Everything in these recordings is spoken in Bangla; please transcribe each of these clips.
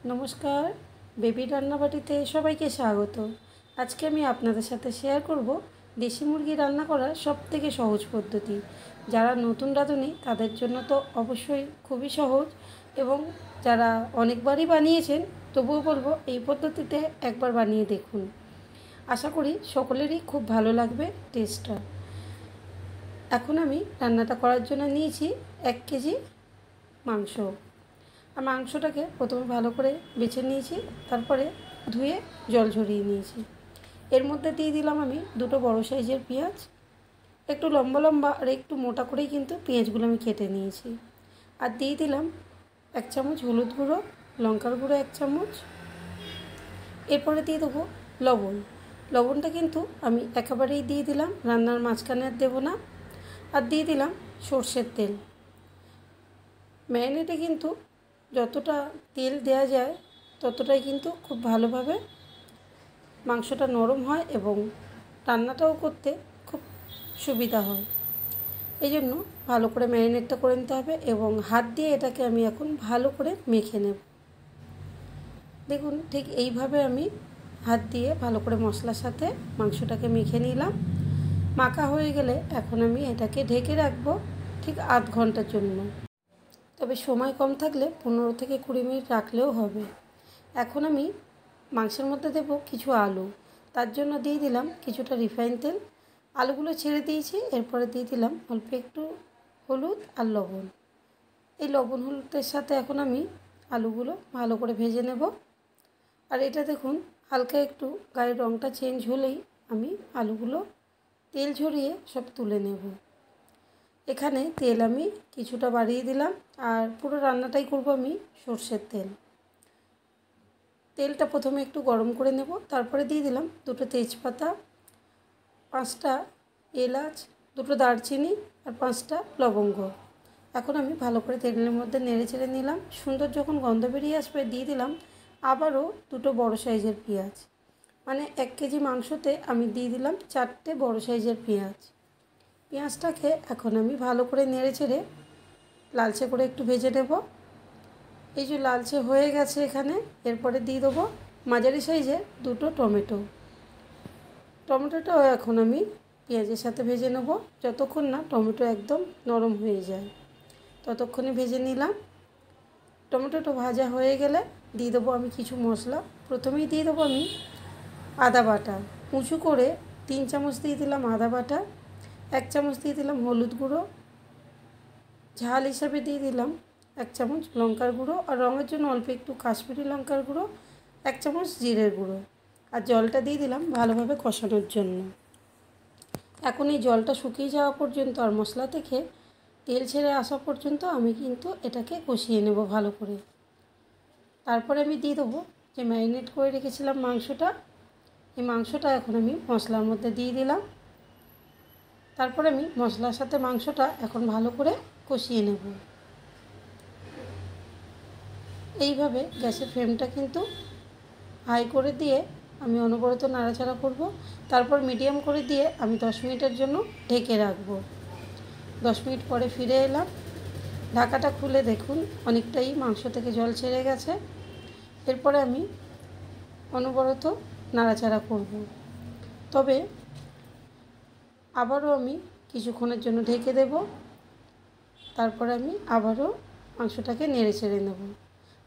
নমস্কার, বেবি রান্নাবাটিতে সবাইকে স্বাগত। আজকে আমি আপনাদের সাথে শেয়ার করব দেশি মুরগি রান্না করার সবথেকে সহজ পদ্ধতি। যারা নতুন রাঁধুনি তাদের জন্য তো অবশ্যই খুবই সহজ, এবং যারা অনেকবারই বানিয়েছেন তবুও বলবো এই পদ্ধতিতে একবার বানিয়ে দেখুন। আশা করি সকলেরই খুব ভালো লাগবে টেস্টটা। এখন আমি রান্নাটা করার জন্য নিয়েছি 1 কেজি মাংস। আর মাংসটাকে প্রথমে ভালো করে বেছে নিয়েছি, তারপরে ধুয়ে জল ঝরিয়ে নিয়েছি। এর মধ্যে দিয়ে দিলাম আমি 2টো বড় সাইজের পেঁয়াজ। একটু লম্বা লম্বা আর একটু মোটা করেই কিন্তু পেঁয়াজগুলো আমি কেটে নিয়েছি। আর দিয়ে দিলাম 1 চামচ হলুদ গুঁড়ো, লঙ্কার গুঁড়ো 1 চামচ। এরপরে দিয়ে দেবো লবণ। লবণটা কিন্তু আমি একেবারেই দিয়ে দিলাম, রান্নার মাঝখানে আর দেবো না। আর দিয়ে দিলাম সর্ষের তেল। ম্যারিনেটে কিন্তু যতটা তেল দেওয়া যায় ততটাই কিন্তু খুব ভালোভাবে মাংসটা নরম হয় এবং রান্নাটাও করতে খুব সুবিধা হয়। এই জন্য ভালো করে ম্যারিনেটটা করে নিতে হবে এবং হাত দিয়ে এটাকে আমি এখন ভালো করে মেখে নেব। দেখুন, ঠিক এইভাবে আমি হাত দিয়ে ভালো করে মশলার সাথে মাংসটাকে মেখে নিলাম। মাখা হয়ে গেলে এখন আমি এটাকে ঢেকে রাখবো ঠিক আধ ঘন্টার জন্য। তবে সময় কম থাকলে 15 থেকে 20 মিনিট রাখলেও হবে। এখন আমি মাংসের মধ্যে দেব কিছু আলু। তার জন্য দিয়ে দিলাম কিছুটা রিফাইন তেল। আলুগুলো ছেড়ে দিয়েছি। এরপরে দিয়ে দিলাম অল্প একটু হলুদ আর লবণ। এই লবণ হলুদের সাথে এখন আমি আলুগুলো ভালো করে ভেজে নেব। আর এটা দেখুন, হালকা একটু গায়ের রঙটা চেঞ্জ হলেই আমি আলুগুলো তেল ঝরিয়ে সব তুলে নেব। এখানে তেল আমি কিছুটা বাড়িয়ে দিলাম, আর পুরো রান্নাটাই করব আমি সর্ষের তেল। তেলটা প্রথমে একটু গরম করে নেব, তারপরে দিয়ে দিলাম 2টো তেজপাতা, 5টা এলাচ, 2টো দারচিনি আর 5টা লবঙ্গ। এখন আমি ভালো করে তেলের মধ্যে নেড়ে চেড়ে নিলাম। সুন্দর যখন গন্ধ বেরিয়ে আসবে দিয়ে দিলাম আবারও 2টো বড় সাইজের পেঁয়াজ। মানে 1 কেজি মাংসতে আমি দিয়ে দিলাম 4টে বড় সাইজের পেঁয়াজ। পেঁয়াজটাকে এখন আমি ভালো করে নেড়ে চেড়ে লালচে করে একটু ভেজে নেব। এই যে লালচে হয়ে গেছে এখানে, এরপরে দিয়ে দেবো মাঝারি সাইজের 2টো টমেটো। টমেটোটাও এখন আমি পেঁয়াজের সাথে ভেজে নেব, যতক্ষণ না টমেটো একদম নরম হয়ে যায় ততক্ষণে ভেজে নিলাম। টমেটোটা ভাজা হয়ে গেলে দিয়ে দেবো আমি কিছু মশলা। প্রথমেই দিয়ে দেবো আমি আদা বাটা। উঁচু করে 3 চামচ দিয়ে দিলাম আদা বাটা। 1 চামচ দিয়ে দিলাম হলুদ গুঁড়ো। ঝাল হিসাবে দিয়ে দিলাম 1 চামচ লঙ্কার গুঁড়ো, আর রঙের জন্য অল্প একটু কাশ্মীরি লঙ্কার গুঁড়ো, 1 চামচ জিরের গুঁড়ো। আর জলটা দিয়ে দিলাম ভালোভাবে কষানোর জন্য। এখন এই জলটা শুকিয়ে যাওয়া পর্যন্ত আর মশলা থেকে তেল ছেড়ে আসা পর্যন্ত আমি কিন্তু এটাকে কষিয়ে নেব ভালো করে। তারপরে আমি দিয়ে দেবো যে ম্যারিনেট করে রেখেছিলাম মাংসটা। এই মাংসটা এখন আমি মশলার মধ্যে দিয়ে দিলাম। তারপরে আমি মশলার সাথে মাংসটা এখন ভালো করে কষিয়ে নেব। এইভাবে গ্যাসের ফ্লেমটা কিন্তু হাই করে দিয়ে আমি অনবরত নাড়াচাড়া করব। তারপর মিডিয়াম করে দিয়ে আমি 10 মিনিটের জন্য ঢেকে রাখব। 10 মিনিট পরে ফিরে এলাম। ঢাকাটা খুলে দেখুন অনেকটাই মাংস থেকে জল ছেড়ে গেছে। এরপরে আমি অনবরত নাড়াচাড়া করব। তবে আবারও আমি কিছুক্ষণের জন্য ঢেকে দেব। তারপরে আমি আবারও মাংসটাকে নেড়ে চেড়ে নেব।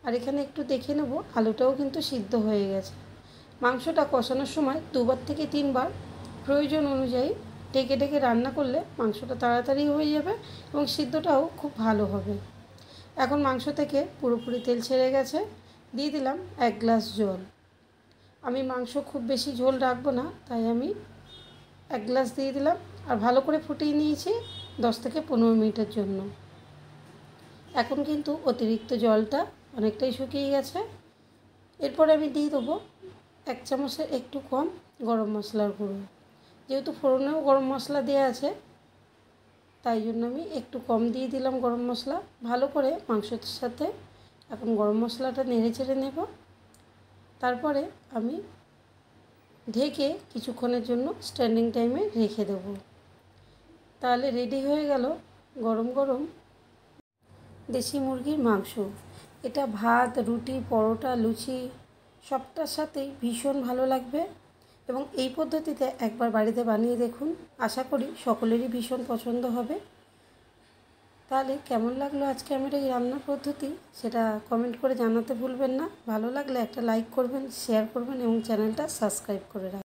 আর এখানে একটু দেখে নেব আলুটাও কিন্তু সিদ্ধ হয়ে গেছে। মাংসটা কষানোর সময় 2বার থেকে 3বার প্রয়োজন অনুযায়ী ঢেকে ঢেকে রান্না করলে মাংসটা তাড়াতাড়ি হয়ে যাবে এবং সিদ্ধটাও খুব ভালো হবে। এখন মাংস থেকে পুরোপুরি তেল ছেড়ে গেছে। দিয়ে দিলাম 1 গ্লাস জল। আমি মাংস খুব বেশি ঝোল রাখবো না, তাই আমি 1 গ্লাস দিয়ে দিলাম। আর ভালো করে ফুটিয়ে নিয়েছি 10 থেকে 15 মিনিটের জন্য। এখন কিন্তু অতিরিক্ত জলটা অনেকটাই শুকিয়ে গেছে। এরপরে আমি দিয়ে দেবো 1 চামচের একটু কম গরম মশলার গুঁড়ো। যেহেতু ফোড়নেও গরম মশলা দেওয়া আছে তাই জন্য আমি একটু কম দিয়ে দিলাম গরম মশলা। ভালো করে মাংসের সাথে এখন গরম মশলাটা নেড়ে চেড়ে নেব। তারপরে আমি ঢেকে কিছুক্ষণের জন্য স্ট্যান্ডিং টাইমে রেখে দেবো। তাহলে রেডি হয়ে গেল গরম গরম দেশি মুরগির মাংস। এটা ভাত, রুটি, পরোটা, লুচি সবটার সাথেই ভীষণ ভালো লাগবে এবং এই পদ্ধতিতে একবার বাড়িতে বানিয়ে দেখুন। আশা করি সকলেরই ভীষণ পছন্দ হবে। তাহলে কেমন লাগলো আজকে আমার এই রান্নার পদ্ধতি সেটা কমেন্ট করে জানাতে ভুলবেন না। ভালো লাগলে একটা লাইক করবেন, শেয়ার করবেন এবং চ্যানেলটা সাবস্ক্রাইব করে রাখবেন।